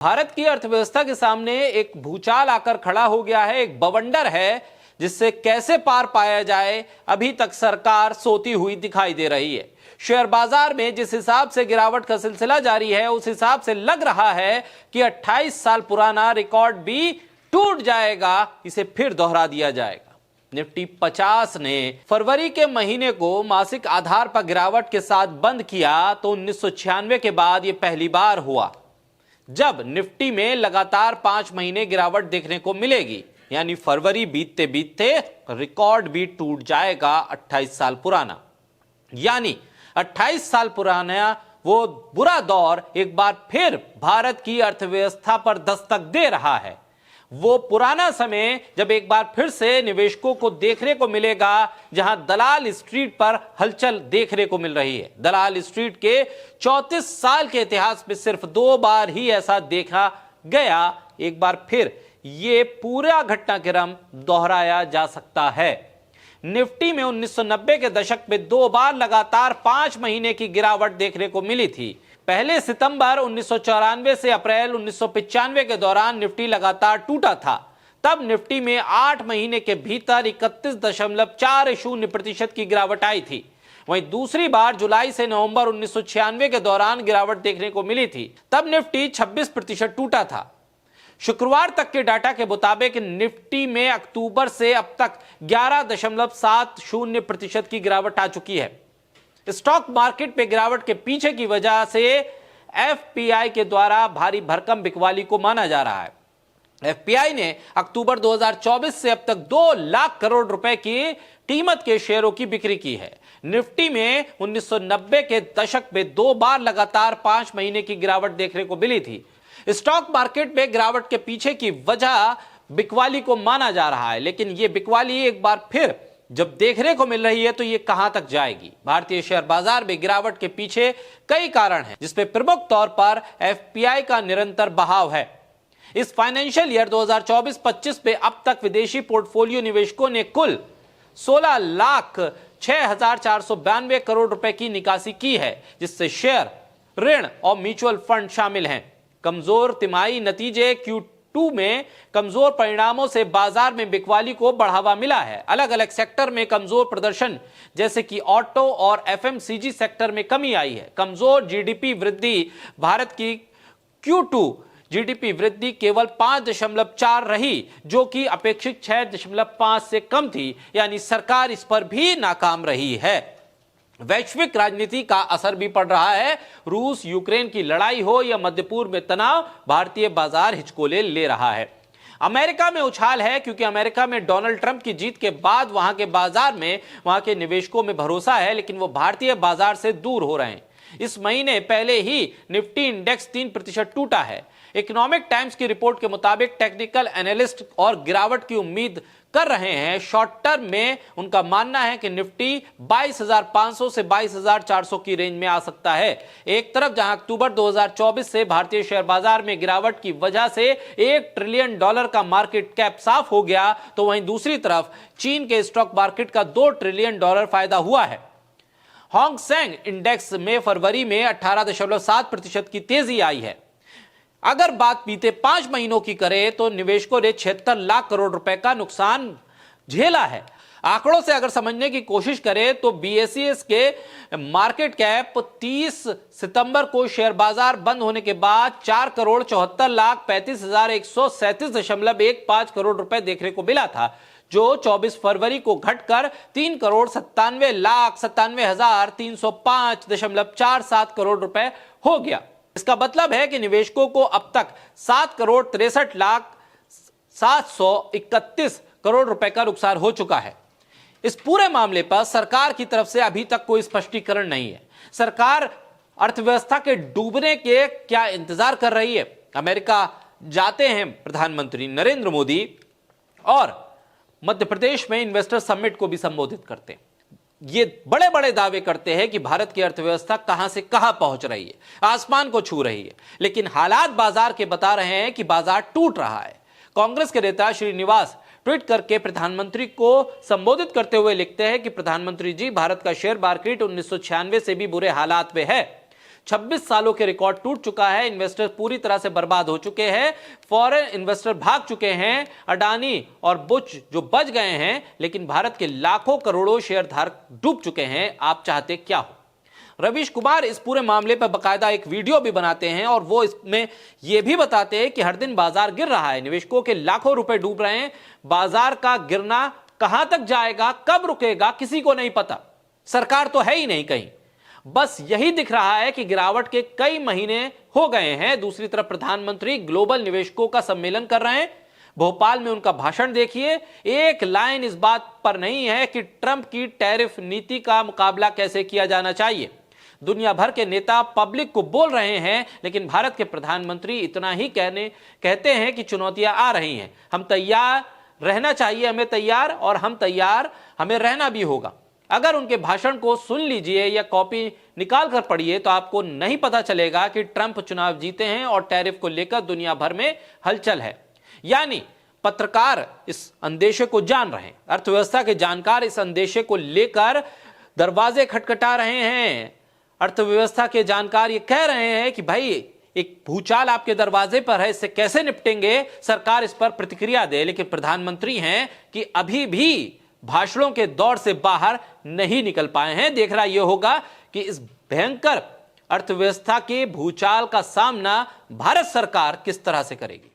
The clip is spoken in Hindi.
भारत की अर्थव्यवस्था के सामने एक भूचाल आकर खड़ा हो गया है, एक बवंडर है जिससे कैसे पार पाया जाए अभी तक सरकार सोती हुई दिखाई दे रही है। शेयर बाजार में जिस हिसाब से गिरावट का सिलसिला जारी है उस हिसाब से लग रहा है कि 28 साल पुराना रिकॉर्ड भी टूट जाएगा, इसे फिर दोहरा दिया जाएगा। निफ्टी 50 ने फरवरी के महीने को मासिक आधार पर गिरावट के साथ बंद किया तो 1996 के बाद यह पहली बार हुआ जब निफ्टी में लगातार 5 महीने गिरावट देखने को मिलेगी, यानी फरवरी बीतते बीतते रिकॉर्ड भी टूट जाएगा 28 साल पुराना। यानी 28 साल पुराना वो बुरा दौर एक बार फिर भारत की अर्थव्यवस्था पर दस्तक दे रहा है। वो पुराना समय जब एक बार फिर से निवेशकों को देखने को मिलेगा जहां दलाल स्ट्रीट पर हलचल देखने को मिल रही है। दलाल स्ट्रीट के 34 साल के इतिहास में सिर्फ 2 बार ही ऐसा देखा गया। एक बार फिर ये पूरा घटनाक्रम दोहराया जा सकता है। निफ्टी में 1990 के दशक में 2 बार लगातार 5 महीने की गिरावट देखने को मिली थी। पहले सितंबर 1994 से अप्रैल 1995 के दौरान निफ्टी लगातार टूटा था। तब निफ्टी में 8 महीने के भीतर 31.40% की गिरावट आई थी। वहीं दूसरी बार जुलाई से नवंबर 1996 के दौरान गिरावट देखने को मिली थी। तब निफ्टी 26% टूटा था। शुक्रवार तक के डाटा के मुताबिक निफ्टी में अक्टूबर से अब तक 11.70% की गिरावट आ चुकी है। स्टॉक मार्केट में गिरावट के पीछे की वजह से एफपीआई के द्वारा भारी भरकम बिकवाली को माना जा रहा है। एफपीआई ने अक्टूबर 2024 से अब तक 2 लाख करोड़ रुपए की कीमत के शेयरों की बिक्री की है। निफ्टी में 1990 के दशक में 2 बार लगातार 5 महीने की गिरावट देखने को मिली थी। स्टॉक मार्केट में गिरावट के पीछे की वजह बिकवाली को माना जा रहा है, लेकिन यह बिकवाली एक बार फिर जब देखने को मिल रही है तो ये कहां तक जाएगी। भारतीय शेयर बाजार में गिरावट के पीछे कई कारण हैं, जिसमें प्रमुख तौर पर एफपीआई का निरंतर बहाव है। इस फाइनेंशियल ईयर 2024-25 में अब तक विदेशी पोर्टफोलियो निवेशकों ने कुल 16,06,492 करोड़ रुपए की निकासी की है, जिससे शेयर, ऋण और म्यूचुअल फंड शामिल हैं। कमजोर तिमाही नतीजे Q2 में कमजोर परिणामों से बाजार में बिकवाली को बढ़ावा मिला है। अलग अलग सेक्टर में कमजोर प्रदर्शन जैसे कि ऑटो और एफएमसीजी सेक्टर में कमी आई है। कमजोर जीडीपी वृद्धि, भारत की Q2 जीडीपी वृद्धि केवल 5.4 रही, जो कि अपेक्षित 6.5 से कम थी, यानी सरकार इस पर भी नाकाम रही है। वैश्विक राजनीति का असर भी पड़ रहा है। रूस यूक्रेन की लड़ाई हो या मध्य पूर्व में तनाव, भारतीय बाजार हिचकोले ले रहा है। अमेरिका में उछाल है क्योंकि अमेरिका में डोनाल्ड ट्रंप की जीत के बाद वहां के बाजार में, वहां के निवेशकों में भरोसा है, लेकिन वो भारतीय बाजार से दूर हो रहे हैं। इस महीने पहले ही निफ्टी इंडेक्स 3% टूटा है। इकोनॉमिक टाइम्स की रिपोर्ट के मुताबिक टेक्निकल एनालिस्ट और गिरावट की उम्मीद कर रहे हैं। शॉर्ट टर्म में उनका मानना है कि निफ्टी 22,500 से 22,400 की रेंज में आ सकता है। एक तरफ जहां अक्टूबर 2024 से भारतीय शेयर बाजार में गिरावट की वजह से $1 ट्रिलियन का मार्केट कैप साफ हो गया, तो वहीं दूसरी तरफ चीन के स्टॉक मार्केट का $2 ट्रिलियन फायदा हुआ है। हांग सेंग इंडेक्स में फरवरी में 18.7% की तेजी आई है। अगर बात बीते 5 महीनों की करें तो निवेशकों ने 76 लाख करोड़ रुपए का नुकसान झेला है। आंकड़ों से अगर समझने की कोशिश करें तो बीएसईएस के मार्केट कैप 30 सितंबर को शेयर बाजार बंद होने के बाद 4,74,35,137.15 करोड़ देखने को मिला था, जो 24 फरवरी को घटकर 3,97,97,305.47 करोड़ हो गया। इसका मतलब है कि निवेशकों को अब तक 7,63,731 करोड़ रुपए का नुकसान हो चुका है। इस पूरे मामले पर सरकार की तरफ से अभी तक कोई स्पष्टीकरण नहीं है। सरकार अर्थव्यवस्था के डूबने के क्या इंतजार कर रही है? अमेरिका जाते हैं प्रधानमंत्री नरेंद्र मोदी और मध्य प्रदेश में इन्वेस्टर समिट को भी संबोधित करते हैं। ये बड़े बड़े दावे करते हैं कि भारत की अर्थव्यवस्था कहां से कहां पहुंच रही है, आसमान को छू रही है, लेकिन हालात बाजार के बता रहे हैं कि बाजार टूट रहा है। कांग्रेस के नेता श्रीनिवास ट्वीट करके प्रधानमंत्री को संबोधित करते हुए लिखते हैं कि प्रधानमंत्री जी, भारत का शेयर मार्केट 1996 से भी बुरे हालात में है। 26 सालों के रिकॉर्ड टूट चुका है। इन्वेस्टर पूरी तरह से बर्बाद हो चुके हैं, फॉरेन इन्वेस्टर भाग चुके हैं, अडानी और बुच जो बच गए हैं, लेकिन भारत के लाखों करोड़ों शेयरधारक डूब चुके हैं। आप चाहते क्या हो? रवीश कुमार इस पूरे मामले पर बकायदा एक वीडियो भी बनाते हैं और वो इसमें यह भी बताते हैं कि हर दिन बाजार गिर रहा है, निवेशकों के लाखों रुपए डूब रहे हैं। बाजार का गिरना कहां तक जाएगा, कब रुकेगा, किसी को नहीं पता। सरकार तो है ही नहीं कहीं, बस यही दिख रहा है कि गिरावट के कई महीने हो गए हैं। दूसरी तरफ प्रधानमंत्री ग्लोबल निवेशकों का सम्मेलन कर रहे हैं। भोपाल में उनका भाषण देखिए, एक लाइन इस बात पर नहीं है कि ट्रंप की टैरिफ नीति का मुकाबला कैसे किया जाना चाहिए। दुनिया भर के नेता पब्लिक को बोल रहे हैं, लेकिन भारत के प्रधानमंत्री इतना ही कहते हैं कि चुनौतियां आ रही हैं, हम तैयार रहना चाहिए, हमें तैयार, और हम तैयार, हमें रहना भी होगा। अगर उनके भाषण को सुन लीजिए या कॉपी निकाल कर पढ़िए तो आपको नहीं पता चलेगा कि ट्रंप चुनाव जीते हैं और टैरिफ को लेकर दुनिया भर में हलचल है। यानी पत्रकार इस अंदेशे को जान रहे हैं, अर्थव्यवस्था के जानकार इस अंदेशे को लेकर दरवाजे खटखटा रहे हैं। अर्थव्यवस्था के जानकार ये कह रहे हैं कि भाई एक भूचाल आपके दरवाजे पर है, इससे कैसे निपटेंगे, सरकार इस पर प्रतिक्रिया दे। लेकिन प्रधानमंत्री हैं कि अभी भी भाषणों के दौर से बाहर नहीं निकल पाए हैं। देखना यह होगा कि इस भयंकर अर्थव्यवस्था के भूचाल का सामना भारत सरकार किस तरह से करेगी।